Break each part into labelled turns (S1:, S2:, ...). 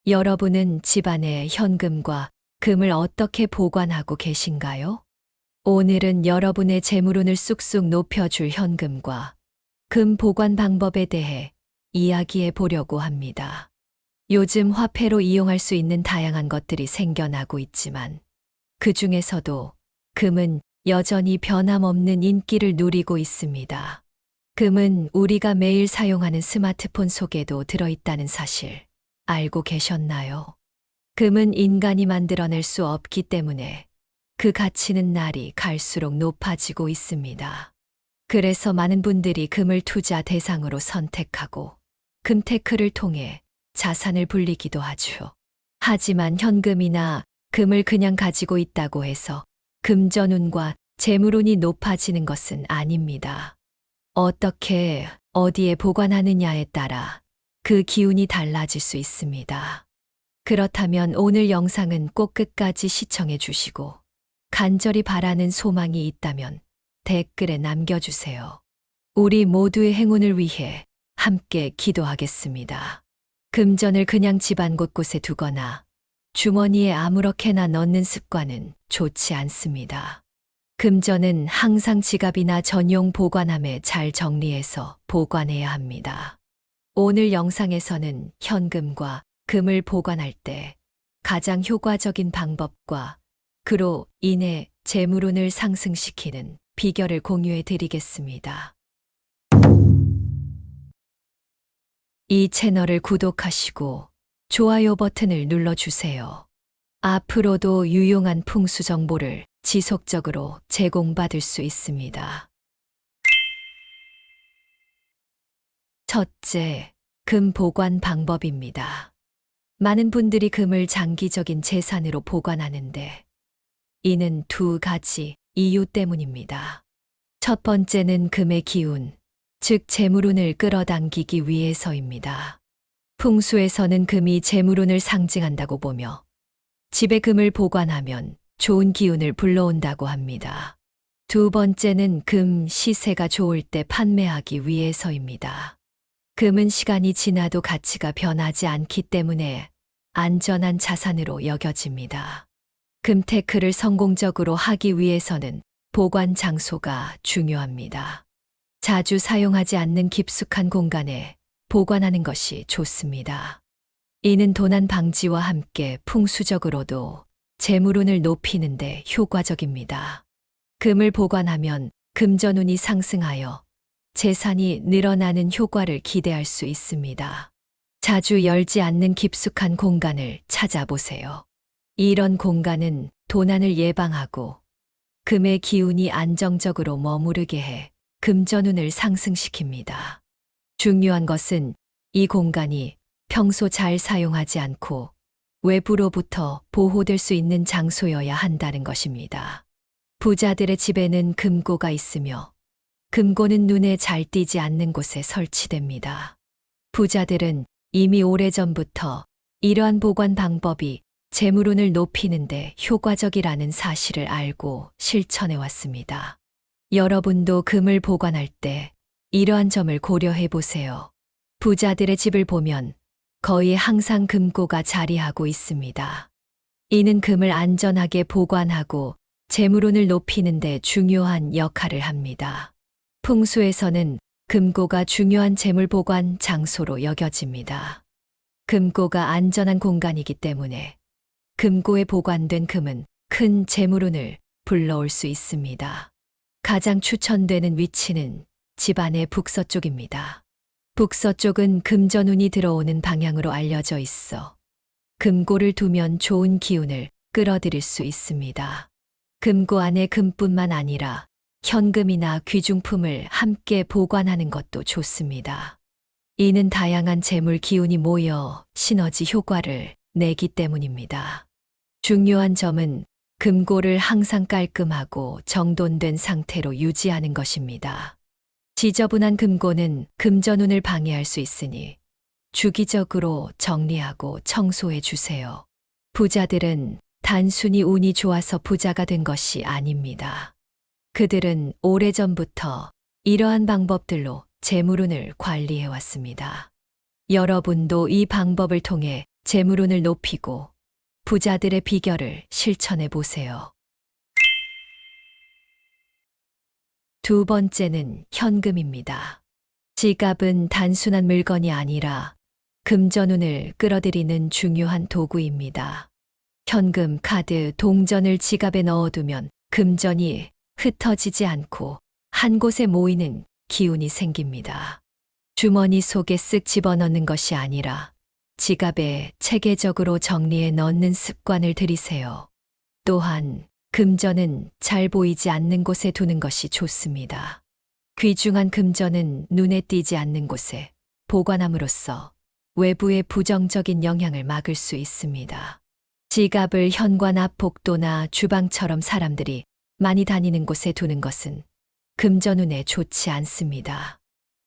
S1: 여러분은 집안에 현금과 금을 어떻게 보관하고 계신가요? 오늘은 여러분의 재물운을 쑥쑥 높여줄 현금과 금 보관 방법에 대해 이야기해 보려고 합니다. 요즘 화폐로 이용할 수 있는 다양한 것들이 생겨나고 있지만 그 중에서도 금은 여전히 변함없는 인기를 누리고 있습니다. 금은 우리가 매일 사용하는 스마트폰 속에도 들어있다는 사실 알고 계셨나요? 금은 인간이 만들어낼 수 없기 때문에 그 가치는 날이 갈수록 높아지고 있습니다. 그래서 많은 분들이 금을 투자 대상으로 선택하고 금테크를 통해 자산을 불리기도 하죠. 하지만 현금이나 금을 그냥 가지고 있다고 해서 금전운과 재물운이 높아지는 것은 아닙니다. 어떻게, 어디에 보관하느냐에 따라 그 기운이 달라질 수 있습니다. 그렇다면 오늘 영상은 꼭 끝까지 시청해 주시고 간절히 바라는 소망이 있다면 댓글에 남겨주세요. 우리 모두의 행운을 위해 함께 기도하겠습니다. 금전을 그냥 집안 곳곳에 두거나 주머니에 아무렇게나 넣는 습관은 좋지 않습니다. 금전은 항상 지갑이나 전용 보관함에 잘 정리해서 보관해야 합니다. 오늘 영상에서는 현금과 금을 보관할 때 가장 효과적인 방법과 그로 인해 재물운을 상승시키는 비결을 공유해 드리겠습니다. 이 채널을 구독하시고 좋아요 버튼을 눌러주세요. 앞으로도 유용한 풍수 정보를 지속적으로 제공받을 수 있습니다. 첫째, 금 보관 방법입니다. 많은 분들이 금을 장기적인 재산으로 보관하는데 이는 두 가지 이유 때문입니다. 첫 번째는 금의 기운, 즉 재물운을 끌어당기기 위해서입니다. 풍수에서는 금이 재물운을 상징한다고 보며 집에 금을 보관하면 좋은 기운을 불러온다고 합니다. 두 번째는 금 시세가 좋을 때 판매하기 위해서입니다. 금은 시간이 지나도 가치가 변하지 않기 때문에 안전한 자산으로 여겨집니다. 금테크를 성공적으로 하기 위해서는 보관 장소가 중요합니다. 자주 사용하지 않는 깊숙한 공간에 보관하는 것이 좋습니다. 이는 도난 방지와 함께 풍수적으로도 재물운을 높이는 데 효과적입니다. 금을 보관하면 금전운이 상승하여 재산이 늘어나는 효과를 기대할 수 있습니다. 자주 열지 않는 깊숙한 공간을 찾아보세요. 이런 공간은 도난을 예방하고 금의 기운이 안정적으로 머무르게 해 금전운을 상승시킵니다. 중요한 것은 이 공간이 평소 잘 사용하지 않고 외부로부터 보호될 수 있는 장소여야 한다는 것입니다. 부자들의 집에는 금고가 있으며 금고는 눈에 잘 띄지 않는 곳에 설치됩니다. 부자들은 이미 오래전부터 이러한 보관 방법이 재물운을 높이는 데 효과적이라는 사실을 알고 실천해 왔습니다. 여러분도 금을 보관할 때 이러한 점을 고려해 보세요. 부자들의 집을 보면 거의 항상 금고가 자리하고 있습니다. 이는 금을 안전하게 보관하고 재물운을 높이는 데 중요한 역할을 합니다. 풍수에서는 금고가 중요한 재물 보관 장소로 여겨집니다. 금고가 안전한 공간이기 때문에 금고에 보관된 금은 큰 재물운을 불러올 수 있습니다. 가장 추천되는 위치는 집안의 북서쪽입니다. 북서쪽은 금전운이 들어오는 방향으로 알려져 있어 금고를 두면 좋은 기운을 끌어들일 수 있습니다. 금고 안에 금뿐만 아니라 현금이나 귀중품을 함께 보관하는 것도 좋습니다. 이는 다양한 재물 기운이 모여 시너지 효과를 내기 때문입니다. 중요한 점은 금고를 항상 깔끔하고 정돈된 상태로 유지하는 것입니다. 지저분한 금고는 금전운을 방해할 수 있으니 주기적으로 정리하고 청소해 주세요. 부자들은 단순히 운이 좋아서 부자가 된 것이 아닙니다. 그들은 오래전부터 이러한 방법들로 재물운을 관리해 왔습니다. 여러분도 이 방법을 통해 재물운을 높이고 부자들의 비결을 실천해 보세요. 두 번째는 현금입니다. 지갑은 단순한 물건이 아니라 금전운을 끌어들이는 중요한 도구입니다. 현금, 카드, 동전을 지갑에 넣어두면 금전이 흩어지지 않고 한 곳에 모이는 기운이 생깁니다. 주머니 속에 쓱 집어넣는 것이 아니라 지갑에 체계적으로 정리해 넣는 습관을 들이세요. 또한 금전은 잘 보이지 않는 곳에 두는 것이 좋습니다. 귀중한 금전은 눈에 띄지 않는 곳에 보관함으로써 외부의 부정적인 영향을 막을 수 있습니다. 지갑을 현관 앞 복도나 주방처럼 사람들이 많이 다니는 곳에 두는 것은 금전운에 좋지 않습니다.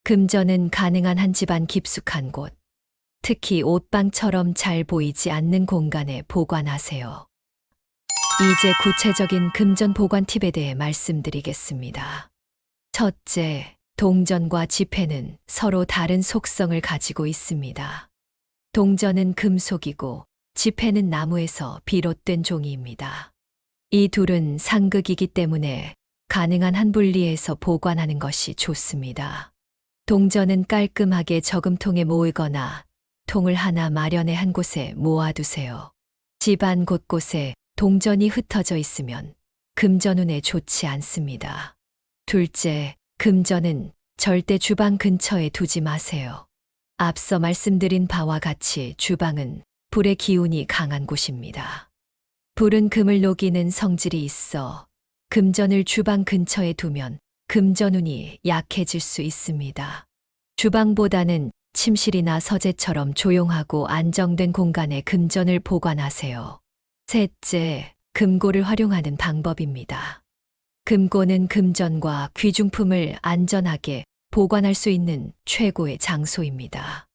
S1: 금전은 가능한 한 집안 깊숙한 곳, 특히 옷방처럼 잘 보이지 않는 공간에 보관하세요. 이제 구체적인 금전 보관 팁에 대해 말씀드리겠습니다. 첫째, 동전과 지폐는 서로 다른 속성을 가지고 있습니다. 동전은 금속이고 지폐는 나무에서 비롯된 종이입니다. 이 둘은 상극이기 때문에 가능한 한 분리해서 보관하는 것이 좋습니다. 동전은 깔끔하게 저금통에 모으거나 통을 하나 마련해 한 곳에 모아두세요. 집안 곳곳에 동전이 흩어져 있으면 금전운에 좋지 않습니다. 둘째, 금전은 절대 주방 근처에 두지 마세요. 앞서 말씀드린 바와 같이 주방은 불의 기운이 강한 곳입니다. 불은 금을 녹이는 성질이 있어 금전을 주방 근처에 두면 금전운이 약해질 수 있습니다. 주방보다는 침실이나 서재처럼 조용하고 안정된 공간에 금전을 보관하세요. 셋째, 금고를 활용하는 방법입니다. 금고는 금전과 귀중품을 안전하게 보관할 수 있는 최고의 장소입니다.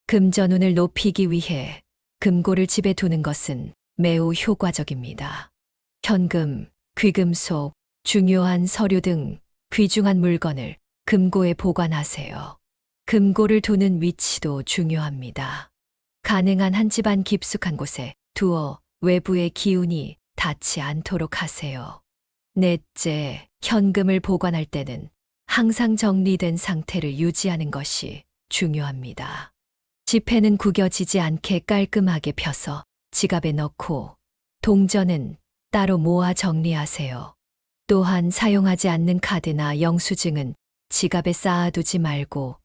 S1: 금전운을 높이기 위해 금고를 집에 두는 것은 매우 효과적입니다. 현금, 귀금속, 중요한 서류 등 귀중한 물건을 금고에 보관하세요. 금고를 두는 위치도 중요합니다. 가능한 한 집안 깊숙한 곳에 두어 외부의 기운이 닿지 않도록 하세요. 넷째, 현금을 보관할 때는 항상 정리된 상태를 유지하는 것이 중요합니다. 지폐는 구겨지지 않게 깔끔하게 펴서 지갑에 넣고 동전은 따로 모아 정리하세요. 또한 사용하지 않는 카드나 영수증은 지갑에 쌓아두지 말고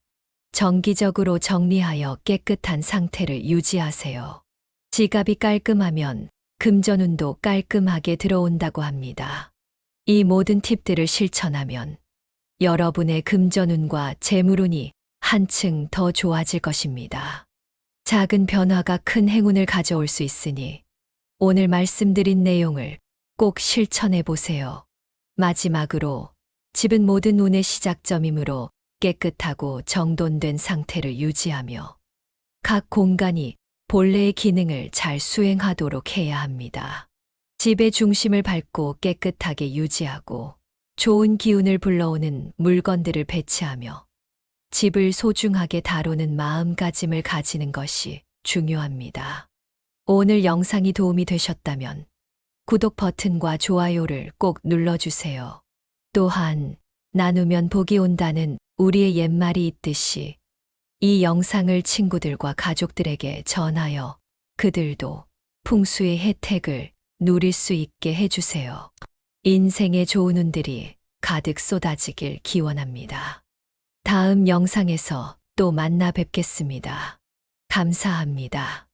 S1: 정기적으로 정리하여 깨끗한 상태를 유지하세요. 지갑이 깔끔하면 금전운도 깔끔하게 들어온다고 합니다. 이 모든 팁들을 실천하면 여러분의 금전운과 재물운이 한층 더 좋아질 것입니다. 작은 변화가 큰 행운을 가져올 수 있으니 오늘 말씀드린 내용을 꼭 실천해 보세요. 마지막으로 집은 모든 운의 시작점이므로 깨끗하고 정돈된 상태를 유지하며 각 공간이 본래의 기능을 잘 수행하도록 해야 합니다. 집의 중심을 밝고 깨끗하게 유지하고 좋은 기운을 불러오는 물건들을 배치하며 집을 소중하게 다루는 마음가짐을 가지는 것이 중요합니다. 오늘 영상이 도움이 되셨다면 구독 버튼과 좋아요를 꼭 눌러주세요. 또한 나누면 복이 온다는 우리의 옛말이 있듯이 이 영상을 친구들과 가족들에게 전하여 그들도 풍수의 혜택을 누릴 수 있게 해주세요. 인생의 좋은 운들이 가득 쏟아지길 기원합니다. 다음 영상에서 또 만나 뵙겠습니다. 감사합니다.